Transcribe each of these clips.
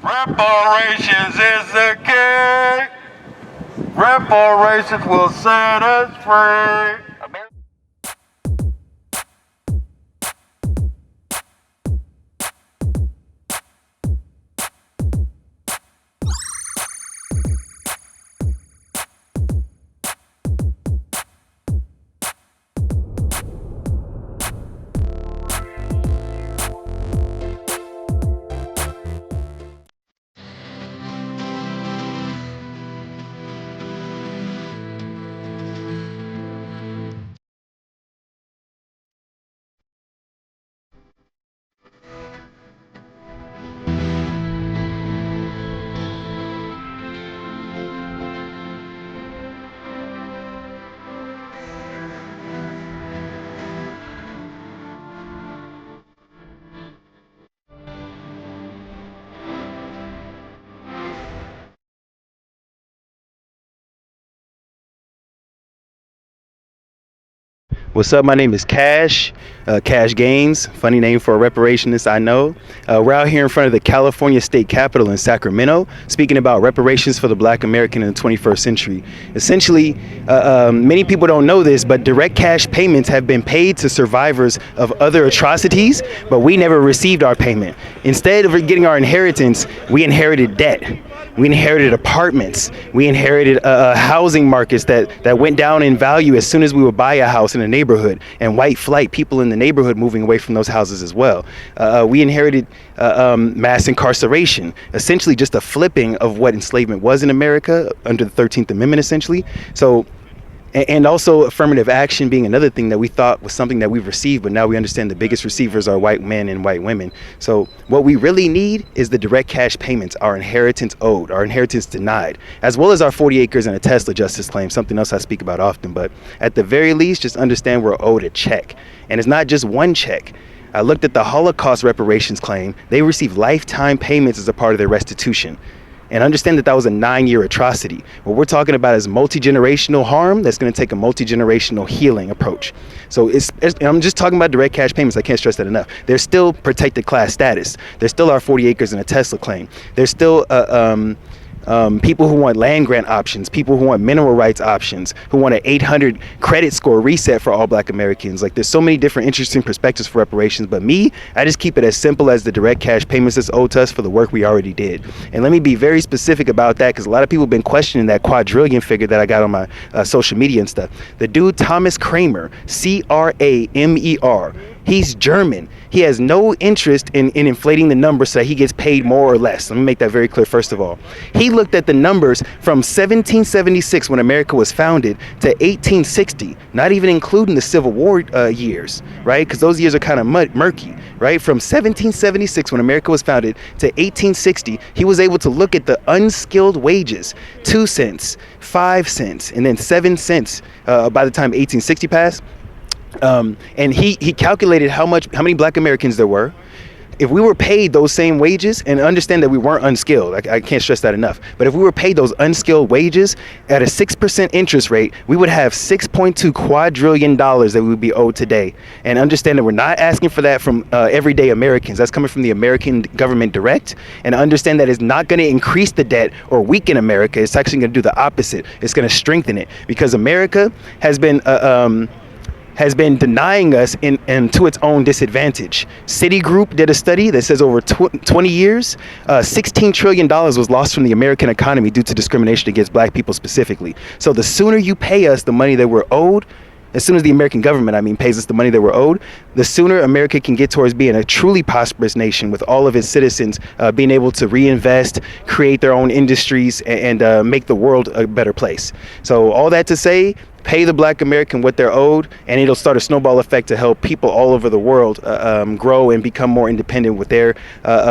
Reparations is the key. Reparations will set us free. What's up? My name is Kash Gaines. Funny name for a reparationist, I know. We're out here in front of the California State Capitol in Sacramento, speaking about reparations for the Black American in the 21st century. Essentially, many people don't know this, but direct cash payments have been paid to survivors of other atrocities, but we never received our payment. Instead of getting our inheritance, we inherited debt. We inherited apartments. We inherited housing markets that went down in value as soon as we would buy a house in a neighborhood, and white flight, people in the neighborhood moving away from those houses as well. We inherited mass incarceration, essentially just a flipping of what enslavement was in America under the 13th Amendment, essentially. So, and also affirmative action being another thing that we thought was something that we've received, but now we understand the biggest receivers are white men and white women. So what we really need is the direct cash payments, our inheritance owed, our inheritance denied, as well as our 40 acres and a Tesla justice claim, something else I speak about often. But at the very least, just understand we're owed a check. And it's not just one check. I looked at the Holocaust reparations claim. They received lifetime payments as a part of their restitution. And understand that that was a 9-year atrocity. What we're talking about is multi-generational harm that's going to take a multi-generational healing approach. So I'm just talking about direct cash payments. I can't stress that enough. There's still protected class status. There's still our 40 acres and a Tesla claim. There's still people who want land grant options, people who want mineral rights options, who want an 800 credit score reset for all Black Americans. Like, there's so many different interesting perspectives for reparations, but I just keep it as simple as the direct cash payments that's owed to us for the work we already did. And let me be very specific about that, because a lot of people have been questioning that quadrillion figure that I got on my social media and stuff. The dude, Thomas Kramer, Kramer, he's German. He has no interest in inflating the numbers so that he gets paid more or less. Let me make that very clear, first of all. He looked at the numbers from 1776, when America was founded, to 1860, not even including the Civil War years, right? Because those years are kind of murky, right? From 1776, when America was founded, to 1860, he was able to look at the unskilled wages, 2 cents, 5 cents, and then 7 cents by the time 1860 passed. And he calculated how many Black Americans there were. If we were paid those same wages, and understand that we weren't unskilled, I can't stress that enough, but if we were paid those unskilled wages at a 6% interest rate, we would have $6.2 quadrillion that we would be owed today. And understand that we're not asking for that from everyday Americans. That's coming from the American government direct. And understand that it's not going to increase the debt or weaken America. It's actually going to do the opposite. It's going to strengthen it, because America has been denying us and to its own disadvantage. Citigroup did a study that says over 20 years, $16 trillion was lost from the American economy due to discrimination against Black people specifically. So the sooner you pay us the money that we're owed, as soon as the American government, pays us the money that we're owed, the sooner America can get towards being a truly prosperous nation with all of its citizens being able to reinvest, create their own industries, and make the world a better place. So all that to say, pay the Black American what they're owed, and it'll start a snowball effect to help people all over the world grow and become more independent with their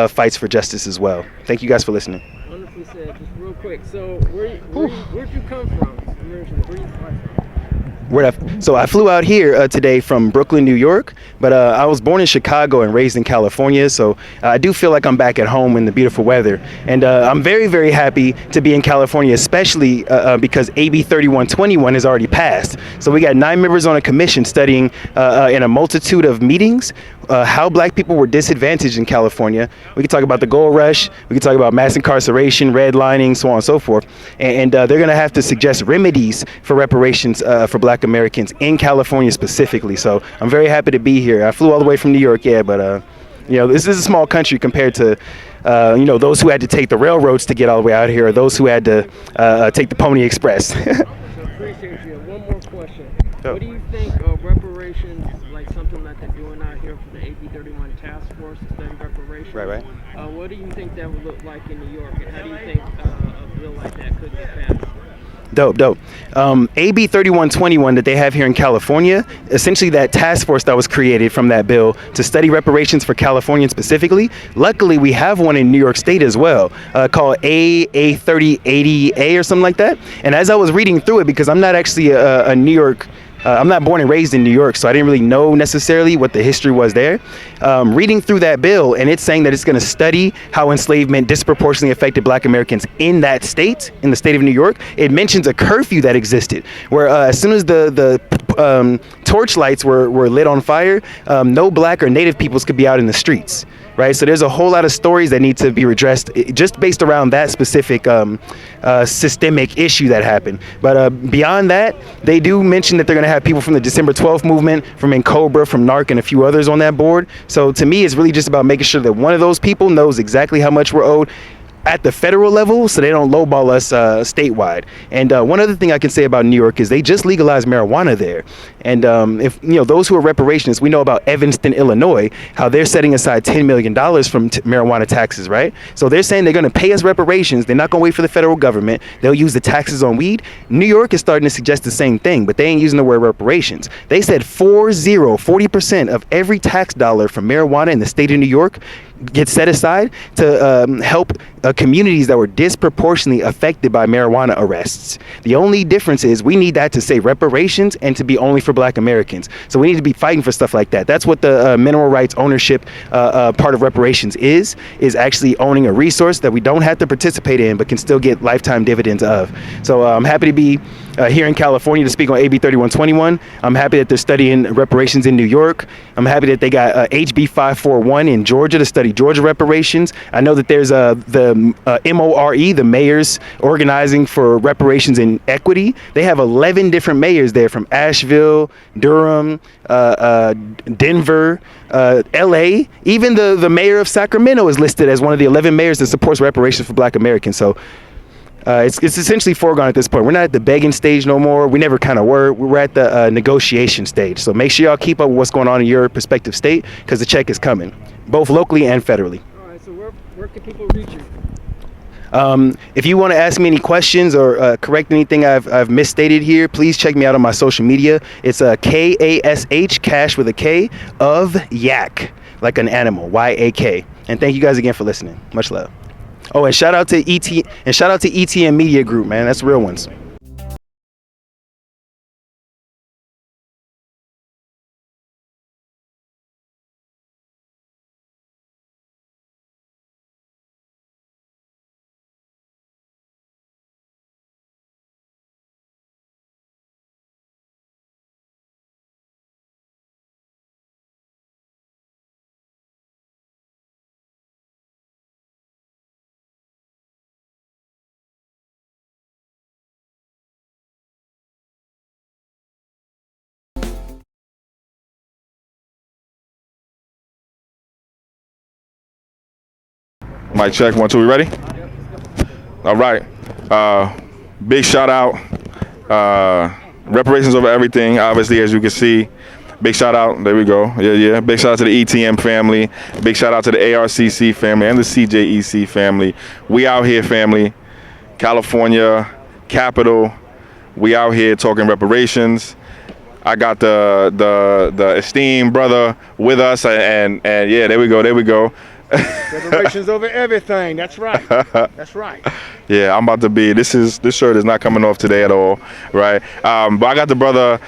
fights for justice as well. Thank you guys for listening. Wonderfully said. Just real quick, so where'd you come from? Where you fly from? So I flew out here today from Brooklyn, New York, but I was born in Chicago and raised in California, so I do feel like I'm back at home in the beautiful weather. And I'm very, very happy to be in California, especially because AB 3121 has already passed. So we got 9 members on a commission studying in a multitude of meetings how black people were disadvantaged in California. We could talk about the gold rush. We could talk about mass incarceration, redlining, so on and so forth. And they're going to have to suggest remedies for reparations for black Americans in California specifically. So I'm very happy to be here. I flew all the way from New York, but this is a small country compared to those who had to take the railroads to get all the way out here, or those who had to take the Pony Express. Appreciate you. One more question. What do you think of reparations, like something that they're doing out here for the AB 31 task force to study reparations? Right. What do you think that would look like in New York, and how do you think a bill like that could get passed? Dope. AB 3121 that they have here in California, essentially that task force that was created from that bill to study reparations for Californians specifically. Luckily, we have one in New York State as well, called A 3080A or something like that. And as I was reading through it, because I'm not actually a New York I'm not born and raised in New York, so I didn't really know necessarily what the history was there. Reading through that bill, and it's saying that it's going to study how enslavement disproportionately affected black Americans in that state, in the state of New York. It mentions a curfew that existed, where as soon as the torch lights were lit on fire, no black or native peoples could be out in the streets. Right, so there's a whole lot of stories that need to be redressed just based around that specific systemic issue that happened. But beyond that, they do mention that they're going to have people from the December 12th movement, from NCOBRA, from NARC, and a few others on that board. So to me, it's really just about making sure that one of those people knows exactly how much we're owed at the federal level, so they don't lowball us statewide. And one other thing I can say about New York is they just legalized marijuana there. And if those who are reparationists, we know about Evanston, Illinois, how they're setting aside $10 million from marijuana taxes, right? So they're saying they're going to pay us reparations. They're not going to wait for the federal government. They'll use the taxes on weed. New York is starting to suggest the same thing, but they ain't using the word reparations. They said 40% of every tax dollar from marijuana in the state of New York get set aside to help communities that were disproportionately affected by marijuana arrests. The only difference is we need that to say reparations and to be only for black Americans. So we need to be fighting for stuff like that. That's what the mineral rights ownership part of reparations is actually owning a resource that we don't have to participate in but can still get lifetime dividends of. So I'm happy to be here in California to speak on AB 3121. I'm happy that they're studying reparations in New York. I'm happy that they got HB 541 in Georgia to study Georgia reparations. I know that there's the MORE, the mayors organizing for reparations in equity. They have 11 different mayors there from Asheville, Durham, Denver, LA. Even the mayor of Sacramento is listed as one of the 11 mayors that supports reparations for black Americans. So it's essentially foregone at this point. We're not at the begging stage no more. We never kind of were. We're at the negotiation stage. So make sure y'all keep up with what's going on in your respective state, because the check is coming, both locally and federally. All right, so where can people reach you? If you want to ask me any questions or correct anything I've misstated here, please check me out on my social media. It's KASH, Cash with a K, of Yak, like an animal, YAK. And thank you guys again for listening. Much love. Oh, and shout out to ETM Media Group, man. That's real ones. Mic check, 1, 2, we ready? All right. Big shout out. Reparations over everything, obviously, as you can see. Big shout out. There we go. Yeah. Big shout out to the ETM family. Big shout out to the ARCC family and the CJEC family. We out here, family. California, capital. We out here talking reparations. I got the esteemed brother with us, and yeah, there we go. Reparations over everything. That's right. That's right. Yeah, I'm about to be. This shirt is not coming off today at all, right? But I got the brother.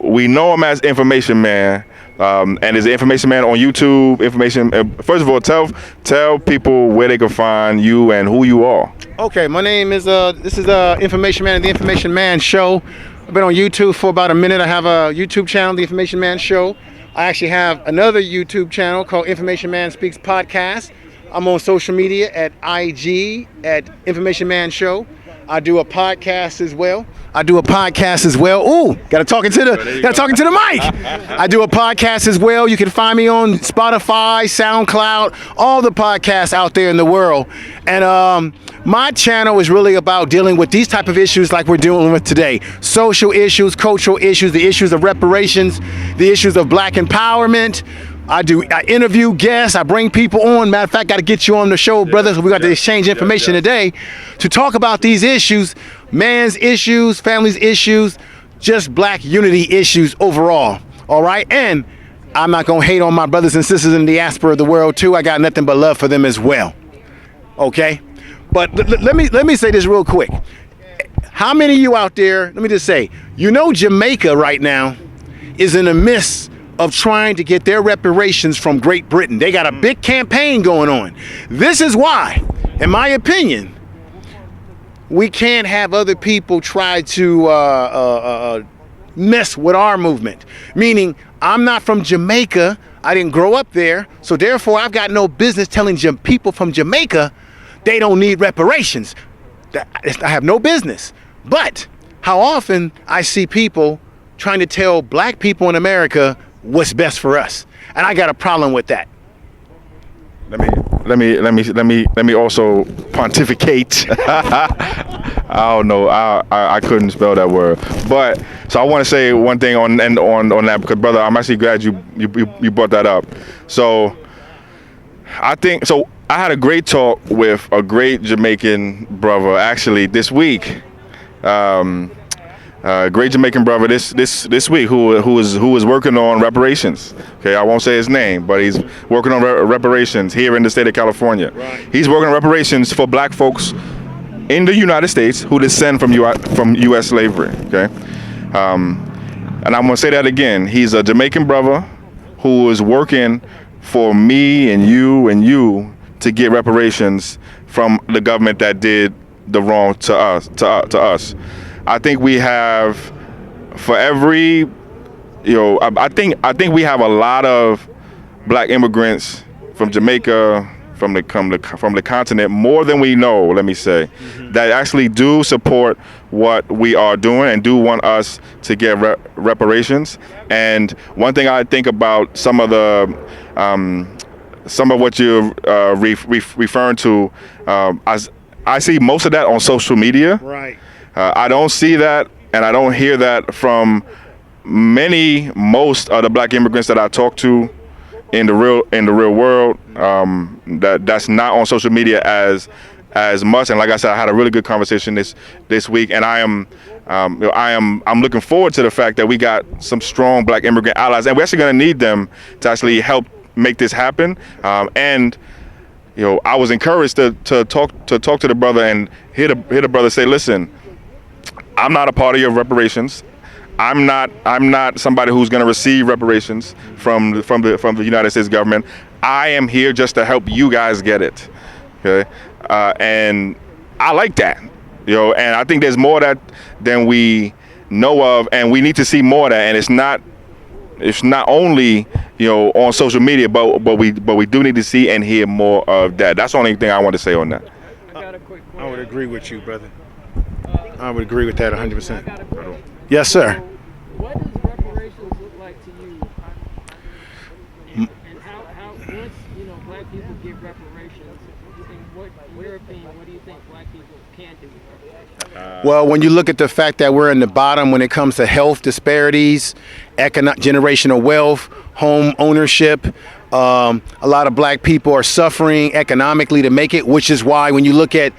We know him as Information Man, and is the Information Man on YouTube. Information. First of all, tell people where they can find you and who you are. Okay, my name is this is Information Man and the Information Man Show. I've been on YouTube for about a minute. I have a YouTube channel, the Information Man Show. I actually have another YouTube channel called Information Man Speaks Podcast. I'm on social media at IG at Information Man Show. I do a podcast as well. Ooh, gotta talk into the mic. I do a podcast as well. You can find me on Spotify, SoundCloud, all the podcasts out there in the world. And my channel is really about dealing with these type of issues like we're dealing with today. Social issues, cultural issues, the issues of reparations, the issues of black empowerment. I interview guests, I bring people on. Matter of fact, got to get you on the show, brother. So we got to exchange information today to talk about these issues, man's issues, family's issues, just black unity issues overall. All right, and I'm not gonna hate on my brothers and sisters in the diaspora of the world too. I got nothing but love for them as well. Okay, but let me say this real quick. How many of you out there? Let me just say, Jamaica right now is in the midst of trying to get their reparations from Great Britain. They got a big campaign going on. This is why, in my opinion, we can't have other people try to mess with our movement. Meaning, I'm not from Jamaica, I didn't grow up there, so therefore I've got no business telling people from Jamaica they don't need reparations. I have no business. But how often I see people trying to tell black people in America what's best for us, and I got a problem with that. Let me also pontificate. I don't know. I couldn't spell that word. But so I want to say one thing on that, because brother, I'm actually glad you brought that up. So I had a great talk with a great Jamaican brother actually this week. Great Jamaican brother this week who is working on reparations. Okay, I won't say his name, but he's working on reparations here in the state of California. Right. He's working on reparations for black folks in the United States who descend from U.S. slavery. Okay, and I'm gonna say that again. He's a Jamaican brother who is working for me and you to get reparations from the government that did the wrong to us. I think we have, for every, I think we have a lot of black immigrants from Jamaica, from the continent, more than we know, let me say, that actually do support what we are doing and do want us to get reparations. And one thing I think about some of what you're referring to, I see most of that on social media. Right. I don't see that, and I don't hear that from most of the black immigrants that I talk to in the real world. That's not on social media as much. And like I said, I had a really good conversation this week, and I'm looking forward to the fact that we got some strong black immigrant allies, and we're actually going to need them to actually help make this happen. And I was encouraged to talk to the brother and hear the brother say, listen, I'm not a part of your reparations. I'm not somebody who's going to receive reparations from the United States government. I am here just to help you guys get it. Okay, and I like that. And I think there's more of that than we know of, and we need to see more of that. And it's not only on social media, but we do need to see and hear more of that. That's the only thing I want to say on that. I got a quick question. I would agree with you, brother. I would agree with that 100%. I got a question. Yes, sir. What does reparations look like to you? And how once black people get reparations, in your opinion, what do you think black people can do with reparations? Well, when you look at the fact that we're in the bottom when it comes to health disparities, generational wealth, home ownership, a lot of black people are suffering economically to make it, which is why when you look at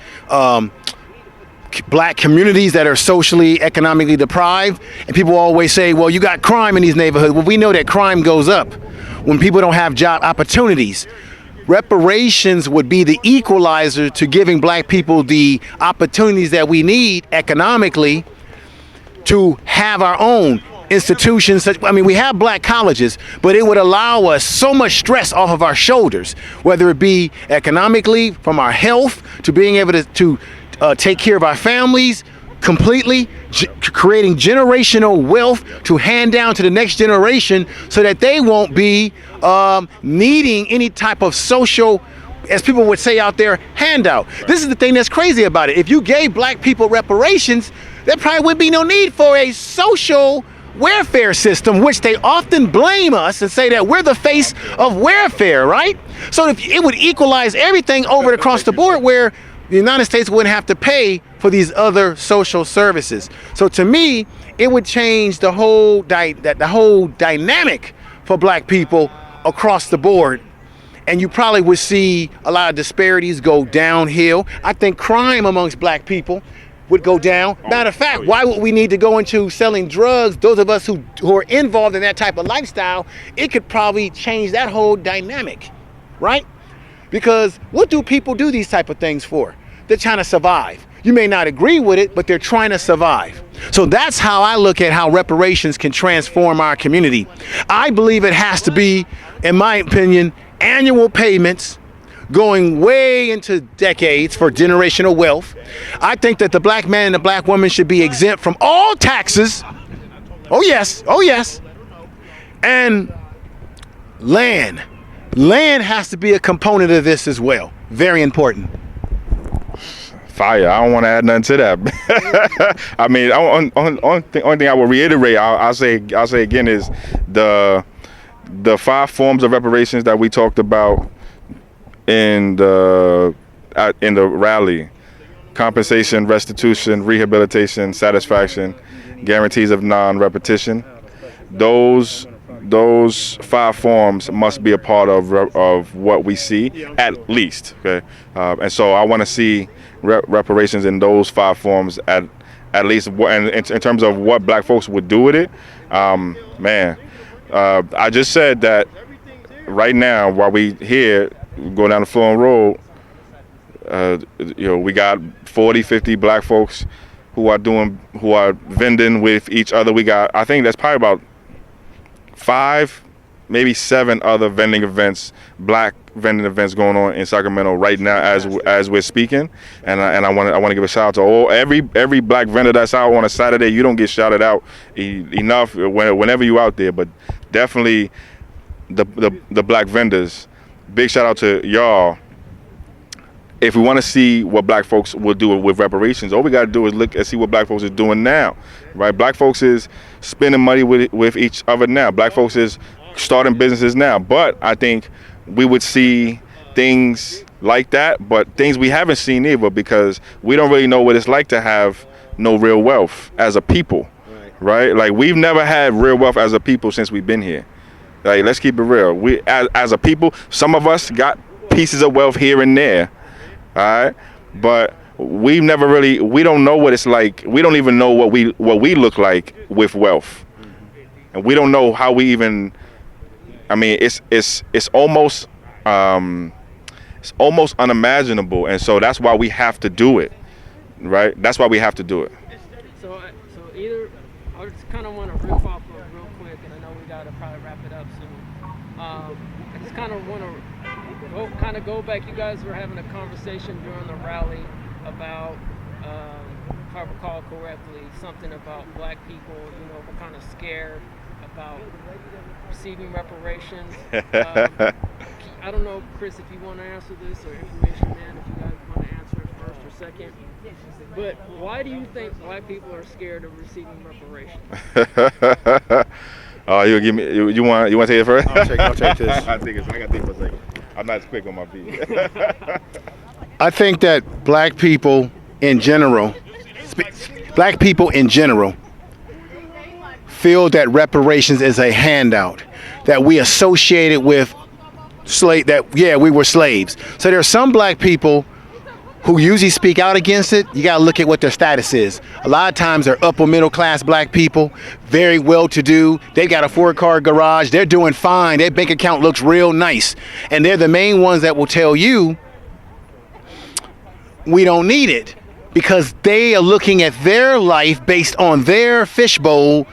black communities that are socially, economically deprived, and people always say, well, you got crime in these neighborhoods. Well, we know that crime goes up when people don't have job opportunities. Reparations would be the equalizer to giving black people the opportunities that we need economically to have our own institutions. We have black colleges, but it would allow us so much stress off of our shoulders, whether it be economically, from our health, to being able to take care of our families completely, creating generational wealth to hand down to the next generation so that they won't be needing any type of social, as people would say out there, handout. Right. This is the thing that's crazy about it. If you gave black people reparations, there probably would be no need for a social welfare system, which they often blame us and say that we're the face of welfare, right? So if it would equalize everything over across the board, where the United States wouldn't have to pay for these other social services. So to me, it would change the whole dynamic for black people across the board. And you probably would see a lot of disparities go downhill. I think crime amongst black people would go down. Matter of fact, why would we need to go into selling drugs? Those of us who are involved in that type of lifestyle, it could probably change that whole dynamic, right? Because what do people do these type of things for? They're trying to survive. You may not agree with it, but they're trying to survive. So that's how I look at how reparations can transform our community. I believe it has to be, in my opinion, annual payments going way into decades for generational wealth. I think that the black man and the black woman should be exempt from all taxes. Oh yes, oh yes. And land. Land has to be a component of this as well. Very important. Fire. I don't want to add nothing to that. I mean, only thing I will reiterate, I'll say again, is the 5 forms of reparations that we talked about in the rally: compensation, restitution, rehabilitation, satisfaction, guarantees of non-repetition. Those 5 forms must be a part of what we see, at least. Okay, and so I want to see reparations in those 5 forms at least, and in terms of what black folks would do with it. I just said that right now, while we here go down the Fulham Road, we got 40, 50 black folks who are vending with each other. We got, I think that's probably about 5, maybe 7 other vending events, black vending events going on in Sacramento right now as we're speaking. And I want to give a shout out to every black vendor that's out on a Saturday. You don't get shouted out enough whenever you out there, but definitely the black vendors. Big shout out to y'all. If we want to see what black folks will do with reparations, all we got to do is look and see what black folks is doing now, right? Black folks is spending money with each other now. Black folks is starting businesses now. But I think we would see things like that, but things we haven't seen either, because we don't really know what it's like to have no real wealth as a people, right? Like, we've never had real wealth as a people since we've been here. Like, let's keep it real. We, as a people, some of us got pieces of wealth here and there, all right? But we don't know what it's like. We don't even know what we look like with wealth. And we don't know how we even, I mean, it's almost unimaginable. And so that's why we have to do it, right? That's why we have to do it. So either, I just kind of want to riff off of real quick, and I know we got to probably wrap it up soon. I just kind of want to go back. You guys were having a conversation during the rally about, if I recall correctly, something about black people, were kind of scared about receiving reparations. I don't know, Chris, if you want to answer this, or Information Man, if you guys want to answer it first or second. But why do you think black people are scared of receiving reparations? You give me. You want to take it first? I'll take this. I think I got to think for a second. I'm not as quick on my feet. I think that black people in general feel that reparations is a handout, that we associate it with we were slaves. So there are some black people who usually speak out against it. You got to look at what their status is. A lot of times they're upper middle class black people, very well to do. They've got a 4-car garage. They're doing fine. Their bank account looks real nice. And they're the main ones that will tell you, we don't need it, because they are looking at their life based on their fishbowl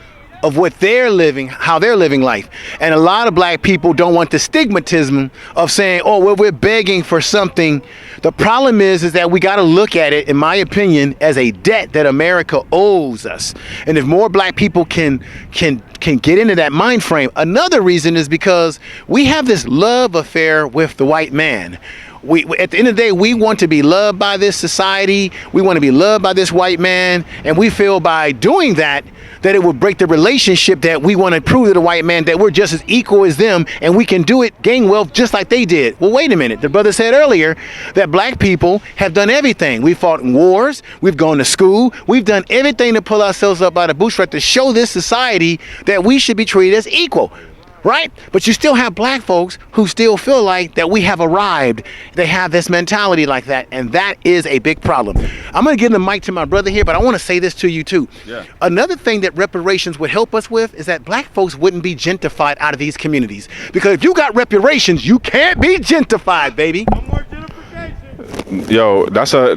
of what they're living, how they're living life. And a lot of black people don't want the stigmatism of saying, oh, well, we're begging for something. The problem is that we got to look at it, in my opinion, as a debt that America owes us. And if more black people can get into that mind frame. Another reason is because we have this love affair with the white man. We at the end of the day, we want to be loved by this society. We want to be loved by this white man. And we feel by doing that it will break the relationship that we want to prove to the white man that we're just as equal as them and we can do it, gain wealth just like they did. Well, wait a minute. The brother said earlier that black people have done everything. We've fought in wars. We've gone to school. We've done everything to pull ourselves up by the bootstrap to show this society that we should be treated as equal. Right? But you still have black folks who still feel like that we have arrived. They have this mentality like that, and that is a big problem. I'm going to give the mic to my brother here, but I want to say this to you too. Yeah. Another thing that reparations would help us with is that black folks wouldn't be gentrified out of these communities. Because if you got reparations, you can't be gentrified, baby. Yo, that's a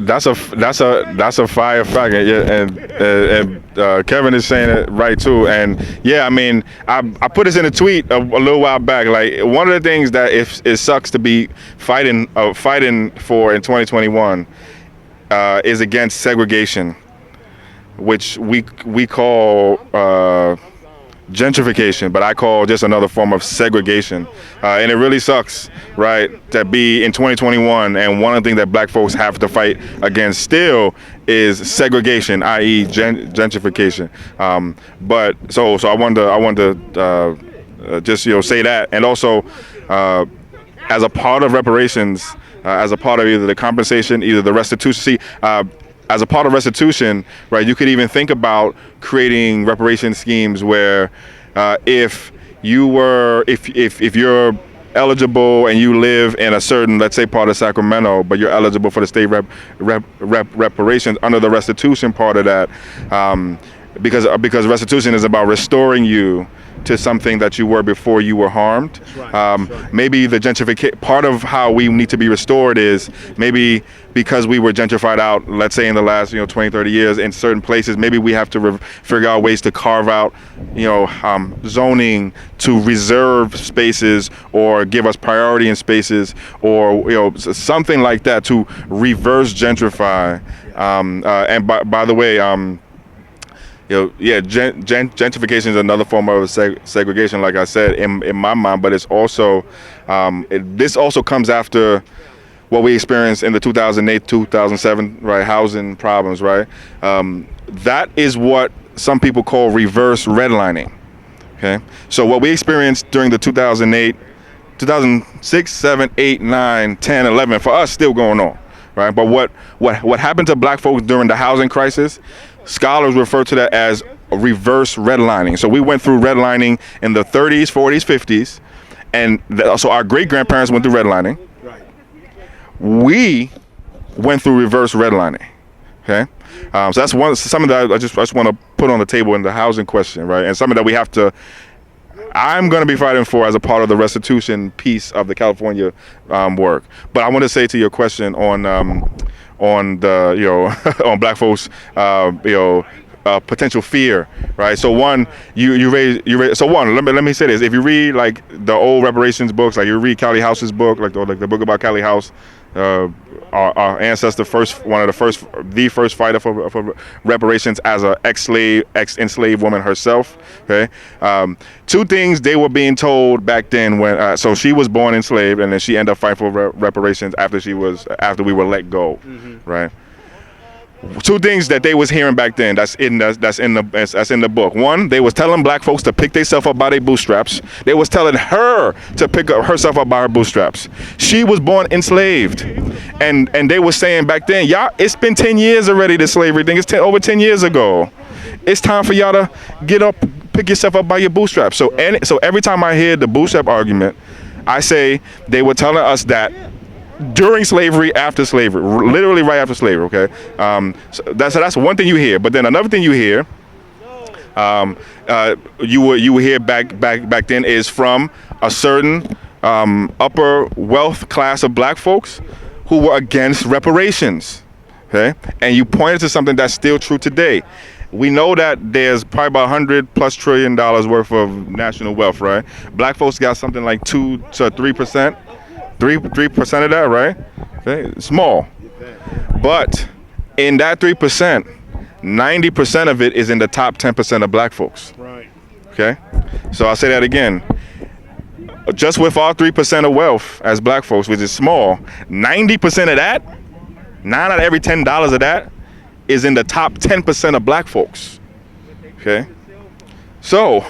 fire fact, and Kevin is saying it right too. And yeah, I mean, I put this in a tweet a little while back. Like, one of the things that it sucks to be fighting for in 2021 is against segregation, which we call gentrification, but I call just another form of segregation. And it really sucks, right, to be in 2021, and one of the things that black folks have to fight against still is segregation, i.e. gentrification. But so I wanted to just say that, and also as a part of reparations, as a part of either the compensation, either the restitution. See, as a part of restitution, right, you could even think about creating reparation schemes where if you're eligible and you live in a certain, let's say, part of Sacramento, but you're eligible for the state reparations under the restitution part of that, because restitution is about restoring you to something that you were before you were harmed. Right. Maybe the gentrification part of how we need to be restored is maybe because we were gentrified out, let's say in the last 20, 30 years in certain places, maybe we have to figure out ways to carve out zoning to reserve spaces or give us priority in spaces, or something like that to reverse gentrify. And by the way, gentrification is another form of segregation, like I said, in my mind, but it's also, this also comes after what we experienced in the 2008, 2007, right, housing problems, right? That is what some people call reverse redlining, okay? So what we experienced during the 2008, 2006, 7, 8, 9, 10, 11, for us, still going on, right? But what happened to black folks during the housing crisis, scholars refer to that as reverse redlining. So we went through redlining in the 30s, 40s, 50s, and so our great-grandparents went through redlining. Right. We went through reverse redlining. Okay, so that's something that I just want to put on the table in the housing question, right? And something that we have to. I'm going to be fighting for as a part of the restitution piece of the California work. But I want to say to your question on the on black folks potential fear, right? So one, you raise so one, let me say this: if you read like the old reparations books, like you read Callie House's book, like the book about Callie House, our ancestor, the first fighter for reparations as a ex-enslaved woman herself. Okay, two things they were being told back then when so she was born enslaved, and then she ended up fighting for reparations after we were let go, right? Two things that they was hearing back then that's in the book. One, they was telling black folks to pick themselves up by their bootstraps. They was telling her to pick up herself up by her bootstraps. She was born enslaved, and they was saying back then, y'all, it's been 10 years already, this slavery thing. It's over 10 years ago. It's time for y'all to get up, pick yourself up by your bootstraps. So every time I hear the bootstrap argument, I say they were telling us that during slavery, after slavery, literally right after slavery. Okay, so that's one thing you hear. But then another thing you hear, you would hear back then is from a certain upper wealth class of black folks who were against reparations. Okay, and you pointed to something that's still true today. we know that there's probably about $100+ trillion worth of national wealth, right? Black folks got something like 2 to 3%, 3% of that, right? Okay, small. But in that 3%, 90% of it is in the top 10% of black folks. Right. Okay, so I'll say that again. Just with our 3% of wealth as black folks, which is small, 90% of that, 9 out of every $10 of that, is in the top 10% of black folks. Okay, so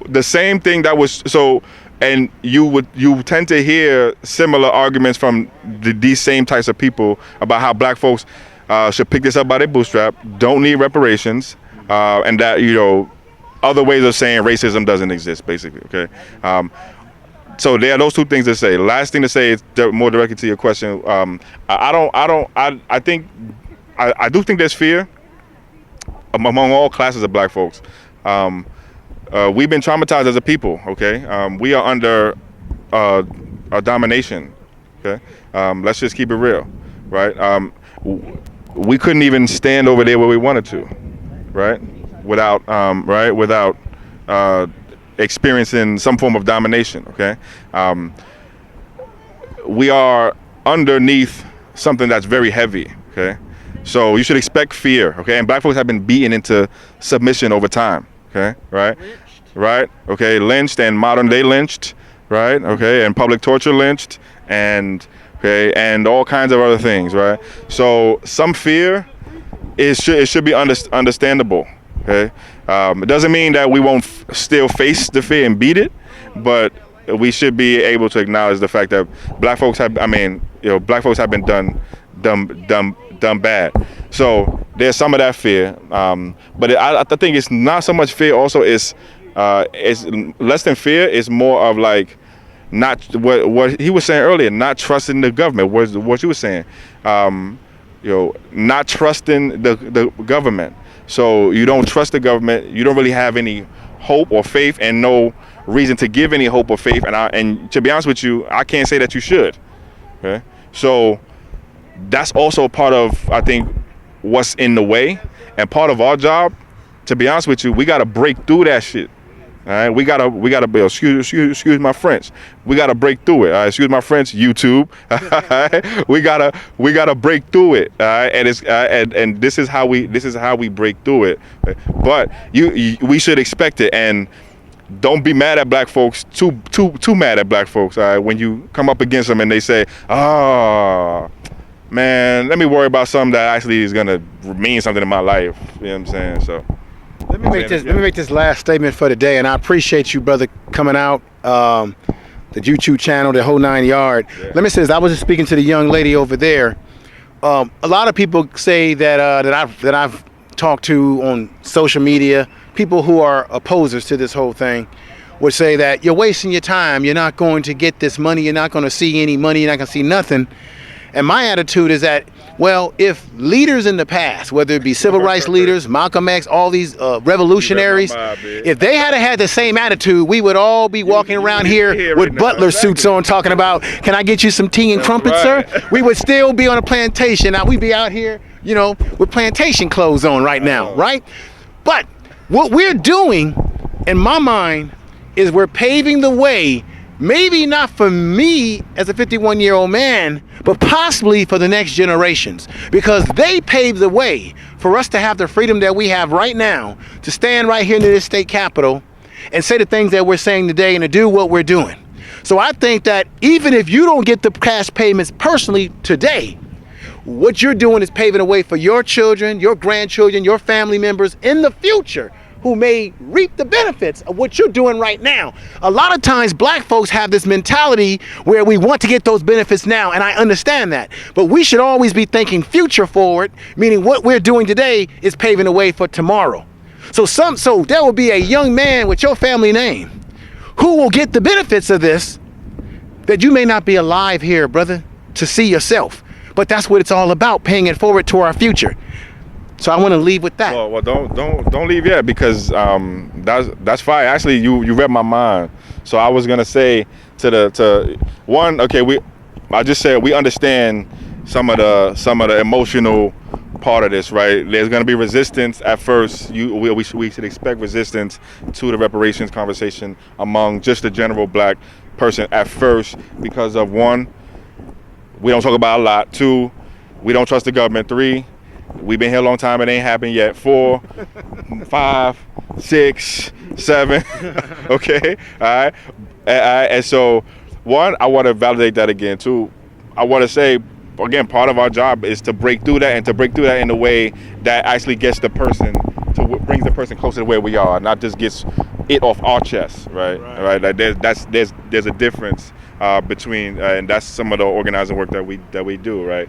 the same thing that was so, and you tend to hear similar arguments from these same types of people about how black folks should pick this up by their bootstrap, don't need reparations, and that, you know, other ways of saying racism doesn't exist, basically. Okay, so there are those two things to say. Last thing to say is more directly to your question. I do think there's fear among all classes of black folks. We've been traumatized as a people. Okay, we are under a domination. Okay, let's just keep it real, right? We couldn't even stand over there where we wanted to, right? Without experiencing some form of domination. Okay, we are underneath something that's very heavy. Okay, so you should expect fear. Okay, and black folks have been beaten into submission over time. Okay, right, right. Okay, lynched and modern day lynched. Right. Okay, and public torture lynched, and okay, and all kinds of other things. Right. So some fear, it should be understandable. Okay, it doesn't mean that we won't still face the fear and beat it, but we should be able to acknowledge the fact that black folks have, black folks have been done bad. So there's some of that fear, but I think it's not so much fear. Also, it's less than fear. It's more of like not what he was saying earlier, not trusting the government. What you were saying, not trusting the government. So you don't trust the government. You don't really have any hope or faith, and no reason to give any hope or faith. And to be honest with you, I can't say that you should. Okay, so that's also part of, I think, what's in the way, and part of our job. To be honest with you, we gotta break through that shit. All right, we gotta build. Excuse my French. We gotta break through it. All right? Excuse my French. YouTube. We gotta break through it. All right? And it's and this is how we break through it. But we should expect it, and don't be mad at black folks. Too mad at black folks. All right? When you come up against them and they say, "Oh, man, let me worry about something that actually is gonna mean something in my life." You know what I'm saying? So. Let me make this last statement for the day, and I appreciate you, brother, coming out, the YouTube channel, the whole 9 yard. Yeah. Let me say this: I was just speaking to the young lady over there. A lot of people say that I've talked to on social media, people who are opposers to this whole thing, would say that you're wasting your time. You're not going to get this money. You're not going to see any money. You're not going to see nothing. And my attitude is that, well, if leaders in the past, whether it be civil rights leaders, Malcolm X, all these revolutionaries, if they had the same attitude, we would all be walking around here with butler suits on talking about, can I get you some tea and crumpets, sir? We would still be on a plantation. Now, we'd be out here, with plantation clothes on right now, right? But what we're doing, in my mind, is we're paving the way. Maybe not for me as a 51-year-old man, but possibly for the next generations, because they paved the way for us to have the freedom that we have right now to stand right here in this state capitol and say the things that we're saying today and to do what we're doing. So I think that even if you don't get the cash payments personally today, what you're doing is paving the way for your children, your grandchildren, your family members in the future who may reap the benefits of what you're doing right now. A lot of times black folks have this mentality where we want to get those benefits now, and I understand that. But we should always be thinking future forward, meaning what we're doing today is paving the way for tomorrow. So there will be a young man with your family name who will get the benefits of this that you may not be alive here, brother, to see yourself. But that's what it's all about, paying it forward to our future. So I want to leave with that. Well, don't leave yet, because that's fine. Actually, you read my mind. So I was gonna say I just said we understand some of the emotional part of this, right? There's going to be resistance at first. We should expect resistance to the reparations conversation among just the general black person at first because of, one, we don't talk about a lot. 2, we don't trust the government. 3, we've been here a long time, it ain't happened yet. 4, 5, 6, 7. Okay, all right. And so, 1, I want to validate that again. 2, I want to say, again, part of our job is to break through that, and to break through that in a way that actually gets the person brings the person closer to where we are, not just gets it off our chest, right? Like there's a difference between, and that's some of the organizing work that we do, right?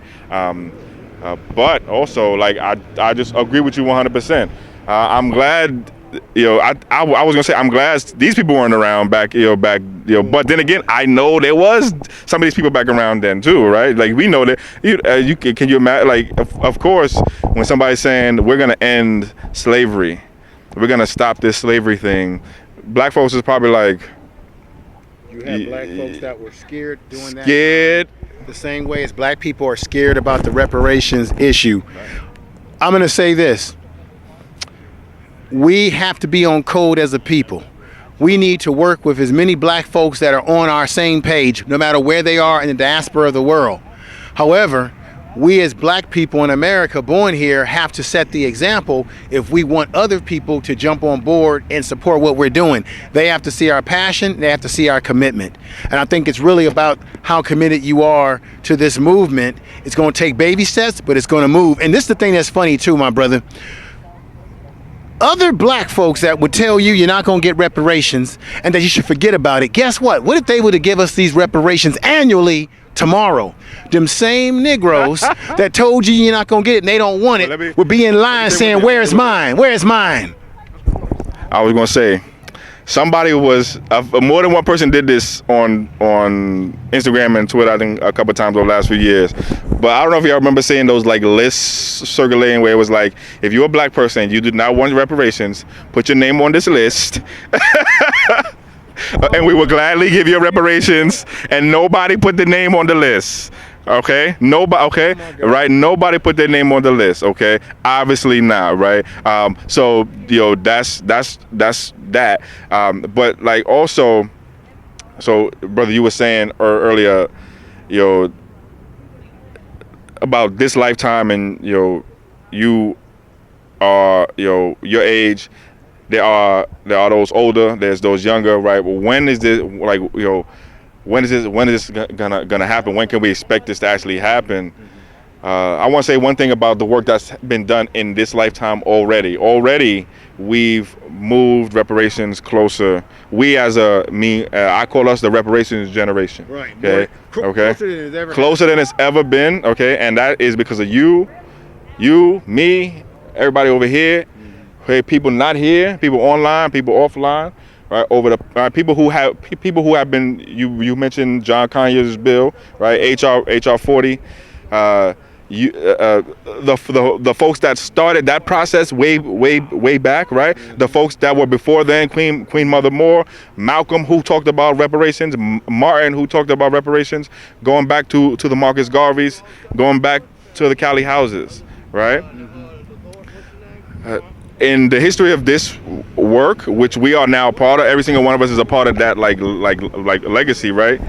But also, like, I just agree with you 100%. I'm glad. I was gonna say I'm glad these people weren't around back. But then again, I know there was some of these people back around then too, right? Like, we know that. Can you imagine? Like, of course, when somebody's saying we're gonna end slavery, we're gonna stop this slavery thing, black folks is probably like. You had black folks that were scared doing that. Scared. The same way as black people are scared about the reparations issue. I'm gonna say this. We have to be on code as a people. We need to work with as many black folks that are on our same page, no matter where they are in the diaspora of the world. However, we as black people in America born here have to set the example if we want other people to jump on board and support what we're doing. They have to see our passion, they have to see our commitment. And I think it's really about how committed you are to this movement. It's gonna take baby steps, but it's gonna move. And this is the thing that's funny too, my brother. Other black folks that would tell you you're not going to get reparations and that you should forget about it, guess what? What if they were to give us these reparations annually tomorrow? Them same Negroes that told you you're not going to get it and they don't want it would be in line saying, where's mine? Where's mine? I was going to say, somebody was, more than one person did this on Instagram and Twitter, I think a couple times over the last few years. But I don't know if y'all remember seeing those like lists circulating where it was like, if you're a black person, you do not want reparations, put your name on this list. And we will gladly give you reparations, and nobody put the name on the list. Okay, nobody. Okay, right? Nobody put their name on the list. Okay, obviously not. Right. So that's that. But like also, so brother, you were saying earlier, about this lifetime, and you are your age. There are those older. There's those younger. Right. Well, when is this like when is this gonna happen? When can we expect this to actually happen? I want to say one thing about the work that's been done in this lifetime already. Already, we've moved reparations closer. We I call us the reparations generation. Right. Okay. Closer than it's ever been. Okay. And that is because of you, me, everybody over here. Okay. People not here. People online. People offline. Right, over the people who have been, you mentioned John Conyers' bill, right? HR 40. The folks that started that process way back, right? The folks that were before then, Queen Mother Moore, Malcolm, who talked about reparations, Martin, who talked about reparations, going back to the Marcus Garveys, going back to the Cali houses, right? In the history of this work, which we are now a part of, every single one of us is a part of that like legacy, right?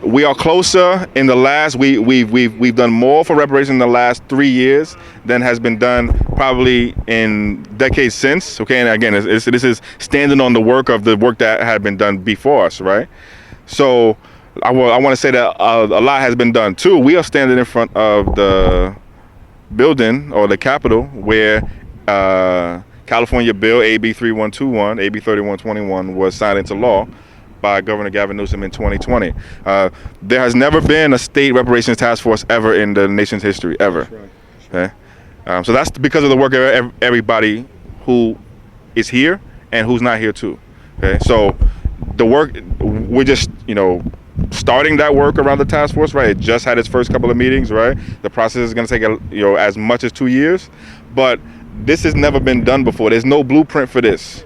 We are closer in the last. We've done more for reparations in the last 3 years than has been done probably in decades since. Okay, and again, this is standing on the work that had been done before us, right? So I want to say that a lot has been done too. We are standing in front of the building or the Capitol where California Bill AB 3121, AB 3121 was signed into law by Governor Gavin Newsom in 2020. There has never been a state reparations task force ever in the nation's history, ever. That's right. Okay? So that's because of the work of everybody who is here and who's not here too. Okay, so the work, we're just starting that work around the task force, right? It just had its first couple of meetings, right? The process is going to take as much as 2 years, but this has never been done before. There's no blueprint for this.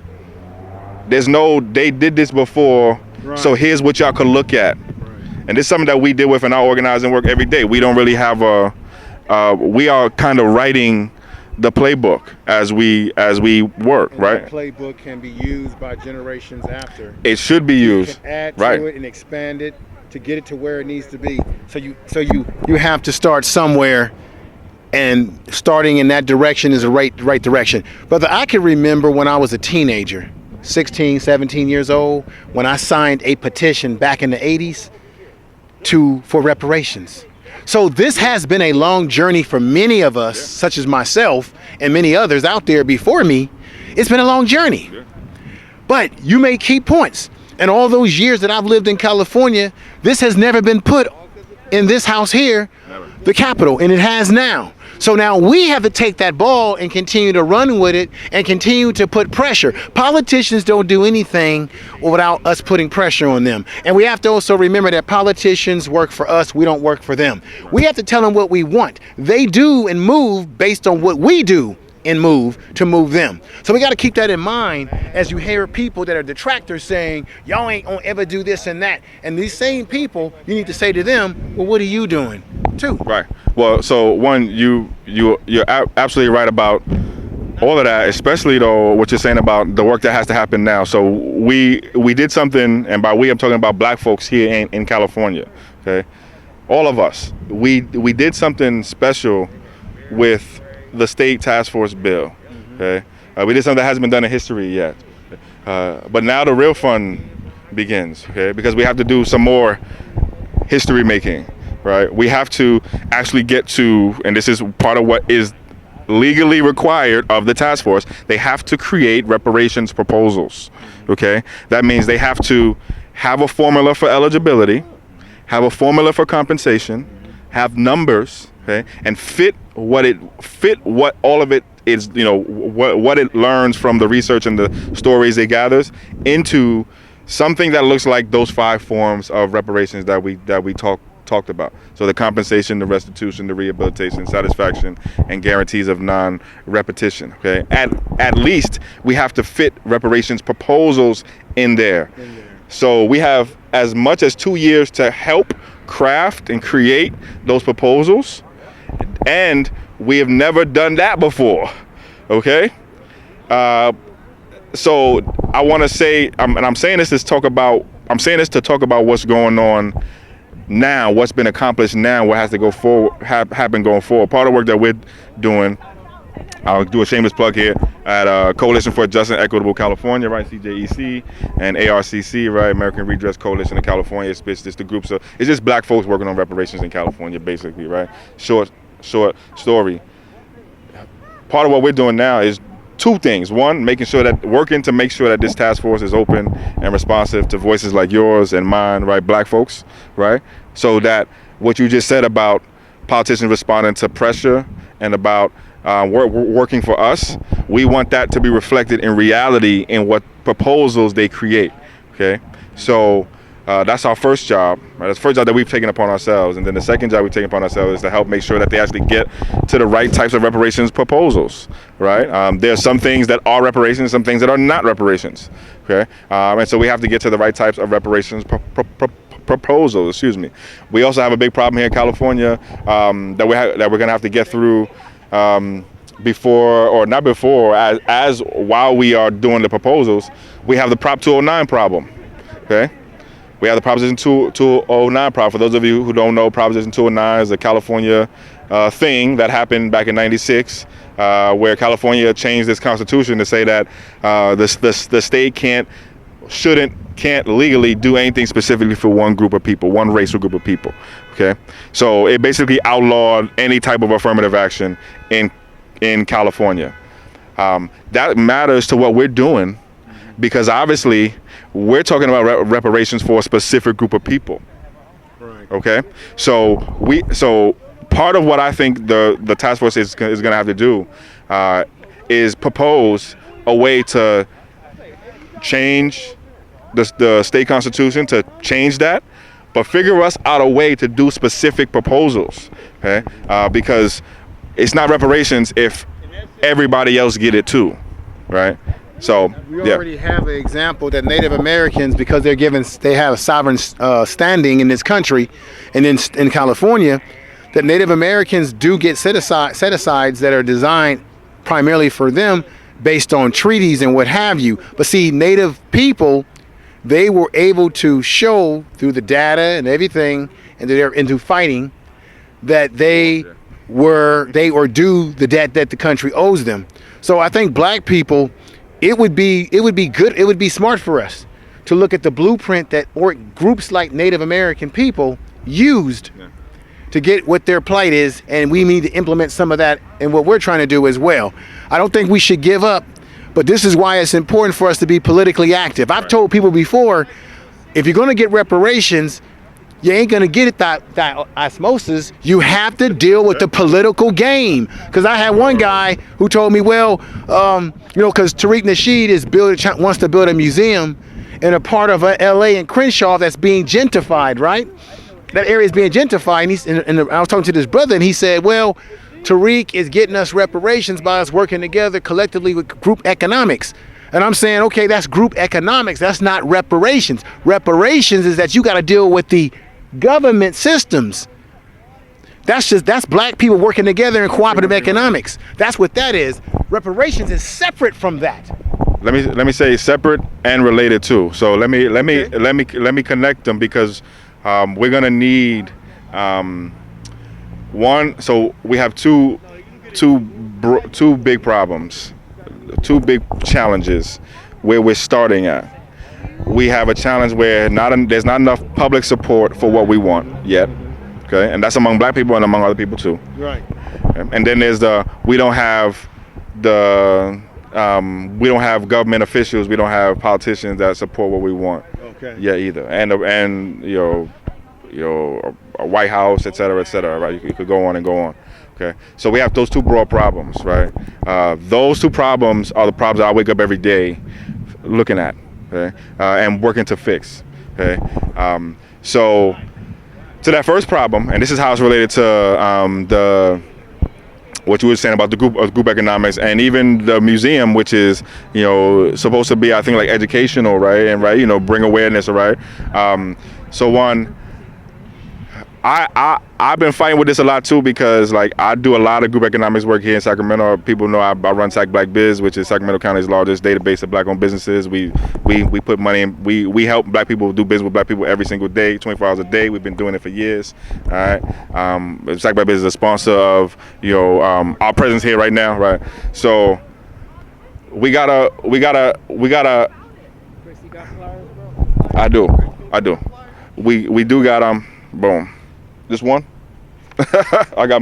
They did this before, right. So here's what y'all could look at. Right. And this is something that we deal with in our organizing work every day. We don't really have we are kind of writing the playbook as we work, And right? that playbook can be used by generations after. It should be You used, can add right? to it and expand it to get it to where it needs to be. So you have to start somewhere, and starting in that direction is the right direction. Brother, I can remember when I was a teenager, 16, 17 years old, when I signed a petition back in the 80s for reparations. So this has been a long journey for many of us, such as myself and many others out there before me. It's been a long journey. But you make key points. And all those years that I've lived in California, this has never been put in this house here, the Capitol, and it has now. So now we have to take that ball and continue to run with it and continue to put pressure. Politicians don't do anything without us putting pressure on them. And we have to also remember that politicians work for us, we don't work for them. We have to tell them what we want. They do and move based on what we do and move to move them. So we got to keep that in mind as you hear people that are detractors saying, y'all ain't gonna ever do this and that. And these same people, you need to say to them, well, what are you doing too? Right. Well, so one, you're absolutely right about all of that, especially though what you're saying about the work that has to happen now. So we did something, and by we I'm talking about black folks here in California. Okay, all of us, we did something special with the state task force bill. Okay, we did something that hasn't been done in history yet, but now the real fun begins. Okay, because we have to do some more history making. Right, we have to actually get to, and this is part of what is legally required of the task force. They have to create reparations proposals. Okay, that means they have to have a formula for eligibility, have a formula for compensation, have numbers, okay, and fit what all of it is, what it learns from the research and the stories it gathers into something that looks like those 5 forms of reparations that we talked about. So the compensation, the restitution, the rehabilitation, satisfaction, and guarantees of non-repetition. Okay, at least we have to fit reparations proposals in there. So we have as much as 2 years to help craft and create those proposals, and we have never done that before. Okay, so I want to say, and I'm saying this to talk about what's going on now, what's been accomplished now, what has to go forward, happen going forward. Part of the work that we're doing, I'll do a shameless plug here, at Coalition for Just and Equitable California, right, CJEC, and ARCC, right, American Redress Coalition of California. It's just the groups of, it's just black folks working on reparations in California, basically, right? Short story. Part of what we're doing now is 2 things. One, working to make sure that this task force is open and responsive to voices like yours and mine, right, black folks, right? So that what you just said about politicians responding to pressure and about working for us, we want that to be reflected in reality in what proposals they create, okay? So that's our first job, right? That's the first job that we've taken upon ourselves. And then the second job we've taken upon ourselves is to help make sure that they actually get to the right types of reparations proposals, right? There are some things that are reparations, some things that are not reparations, okay? And so we have to get to the right types of reparations proposals, excuse me. We also have a big problem here in California that we're gonna have to get through while we are doing the proposals. We have the Prop 209 problem, okay? We have the Proposition 209 problem. For those of you who don't know, Proposition 209 is a California thing that happened back in '96, where California changed its constitution to say that the state can't legally do anything specifically for one group of people, one racial group of people. Okay, so it basically outlawed any type of affirmative action in California. That matters to what we're doing, because obviously we're talking about reparations for a specific group of people. Right. Okay, so part of what I think the task force is going to have to do is propose a way to change the state constitution, to change that, but figure us out a way to do specific proposals. Okay, because it's not reparations if everybody else get it too, right? So we already have an example that Native Americans, because they have a sovereign standing in this country and in California, that Native Americans do get set-asides that are designed primarily for them based on treaties and what have you. But see, Native people, they were able to show through the data and everything, and they're into fighting, that they were due the debt that the country owes them. So I think black people, it would be good, it would be smart for us to look at the blueprint that groups like Native American people used to get what their plight is, and we need to implement some of that in what we're trying to do as well. I don't think we should give up, but this is why it's important for us to be politically active. I've told people before, if you're going to get reparations, you ain't going to get it that osmosis. You have to deal with the political game. Because I had one guy who told me, well, because Tariq Nasheed wants to build a museum in a part of LA and Crenshaw that's being gentrified, right? That area is being gentrified. And I was talking to this brother, and he said, well, Tariq is getting us reparations by us working together collectively with group economics. And I'm saying, okay, that's group economics. That's not reparations. Reparations is that you got to deal with the government systems. That's black people working together in cooperative economics. That's what that is. Reparations is separate from that. Let me say separate and related too. So let me connect them, because we're gonna need one. So we have two big problems, two big challenges where we're starting at. We have a challenge where there's not enough public support for what we want yet. Okay, and that's among black people and among other people too. Right. And then there's we don't have government officials, we don't have politicians that support what we want. Okay. Yeah, either. And a White House, et cetera, right? You could go on and go on. Okay. So we have those two broad problems, right? Those two problems are the problems I wake up every day looking at, okay, and working to fix. Okay. So to that first problem, and this is how it's related to what you were saying about the group economics, and even the museum, which is supposed to be, I think, like educational, right, and bring awareness, right. So one, I've been fighting with this a lot too, because like I do a lot of group economics work here in Sacramento. People know I run Sac Black Biz, which is Sacramento County's largest database of black-owned businesses. We put money in. We help black people do business with black people every single day, 24 hours a day. We've been doing it for years. All right. Sac Black Biz is a sponsor of our presence here right now, right? So we gotta. Chris, you got flyers, bro? I do. We do got boom. Just one? I got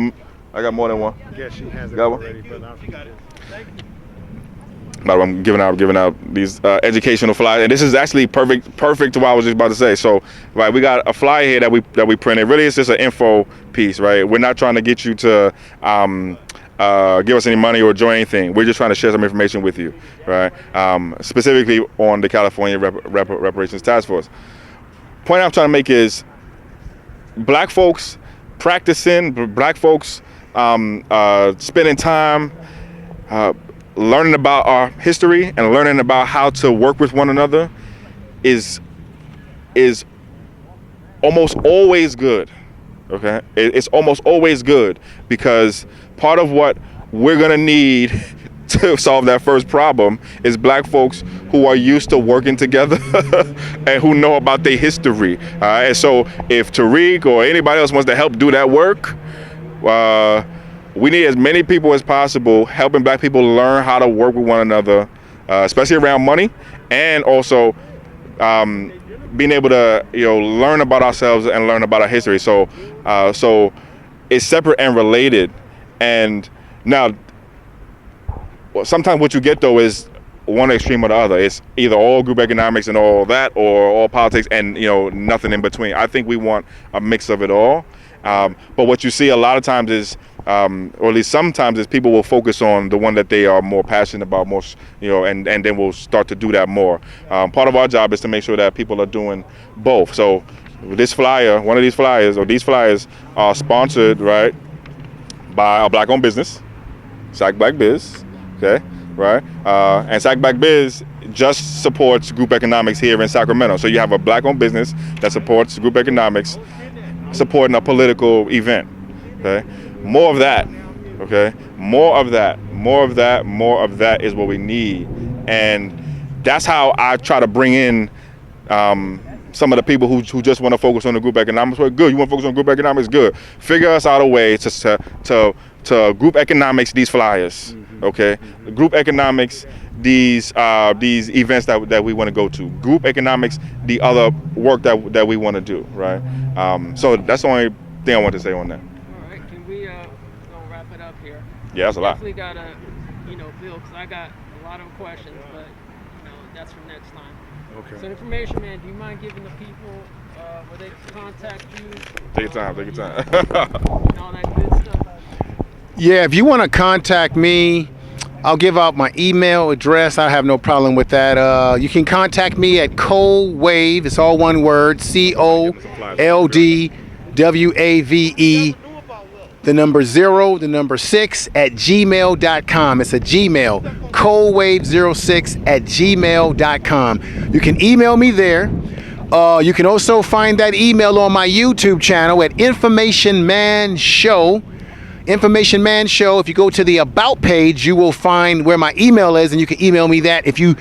more than one. Yeah, she has it Got one? already, but now she got it. But I'm giving out these educational flyers, and this is actually perfect to what I was just about to say. So, right, we got a flyer here that we printed. Really, it's just an info piece, right? We're not trying to get you to give us any money or join anything. We're just trying to share some information with you, right? Specifically on the California Reparations Task Force. Point I'm trying to make is, black folks practicing, black folks spending time learning about our history and learning about how to work with one another is almost always good. Okay, it's almost always good, because part of what we're gonna need to solve that first problem is black folks who are used to working together and who know about their history. And so if Tariq or anybody else wants to help do that work, we need as many people as possible helping black people learn how to work with one another, especially around money, and also being able to learn about ourselves and learn about our history. So it's separate and related. And now, sometimes what you get though is one extreme or the other. It's either all group economics and all that, or all politics and nothing in between. I think we want a mix of it all. But what you see a lot of times is, or at least sometimes, is people will focus on the one that they are more passionate about, and then we'll start to do that more. Part of our job is to make sure that people are doing both. So this flyer, one of these flyers, or these flyers, are sponsored, right, by a black-owned business, Sac Black Biz. Okay, right? And Sac Black Biz just supports group economics here in Sacramento. So you have a black-owned business that supports group economics, supporting a political event. Okay, more of that. Okay, more of that is what we need, and that's how I try to bring in some of the people who just want to focus on the group economics. Well, good. You want to focus on group economics? Good. Figure us out a way to group economics these flyers. Okay, group economics these events that we want to go to. Group economics the other work that we want to do. Right. So that's the only thing I want to say on that. All right. Can we gonna wrap it up here? Yeah, that's a lot. Definitely gotta Bill, because I got a lot of questions, but that's for next time. Okay. So information, man, do you mind giving the people where they can contact you? Take your time. And all that good stuff. Yeah, if you want to contact me, I'll give out my email address. I have no problem with that. You can contact me at ColdWave. It's all one word. COLDWAVE. The number 0, the number 6 at gmail.com. It's a Gmail. ColdWave06 at gmail.com. You can email me there. You can also find that email on my YouTube channel at Information Man Show. Information Man Show. If you go to the About page, you will find where my email is, and you can email me that if you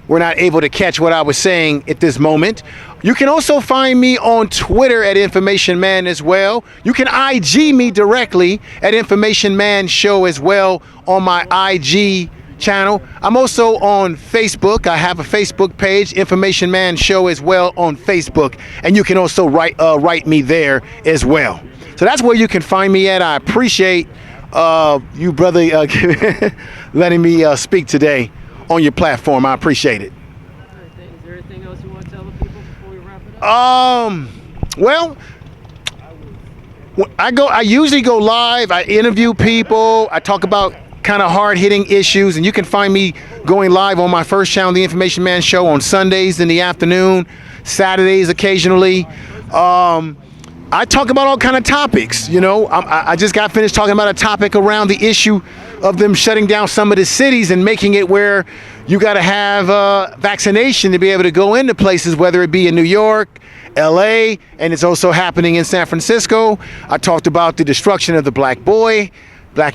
were not able to catch what I was saying at this moment. You can also find me on Twitter at Information Man as well. You can IG me directly at Information Man Show as well on my IG channel. I'm also on Facebook. I have a Facebook page, Information Man Show as well on Facebook, and you can also write me there as well. So that's where you can find me at. I appreciate you, brother, letting me speak today on your platform. I appreciate it. Is there anything else you want to tell the people before we wrap it up? Well, I usually go live. I interview people. I talk about kind of hard-hitting issues, and you can find me going live on my first channel, The Information Man Show, on Sundays in the afternoon, Saturdays occasionally. I talk about all kind of topics. I just got finished talking about a topic around the issue of them shutting down some of the cities and making it where you got to have vaccination to be able to go into places, whether it be in New York, LA, and it's also happening in San Francisco. I talked about the destruction of the black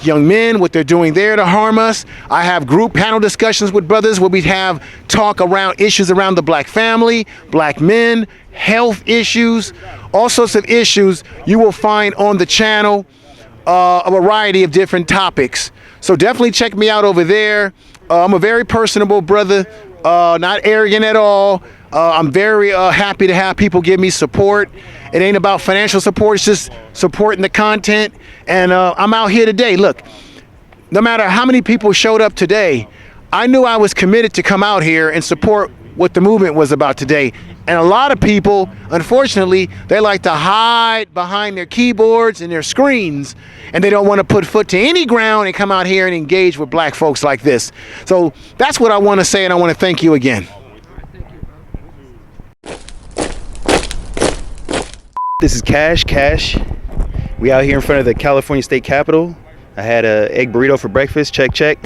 young men, what they're doing there to harm us. I have group panel discussions with brothers where we have talk around issues around the black family, black men, health issues, all sorts of issues you will find on the channel, a variety of different topics. So definitely check me out over there. I'm a very personable brother, not arrogant at all. I'm very happy to have people give me support. It ain't about financial support, it's just supporting the content. And I'm out here today. Look, no matter how many people showed up today, I knew I was committed to come out here and support what the movement was about today. And a lot of people, unfortunately, they like to hide behind their keyboards and their screens, and they don't want to put foot to any ground and come out here and engage with black folks like this. So that's what I want to say, and I want to thank you again. This is Kash. We out here in front of the California State Capitol. I had a egg burrito for breakfast. Check.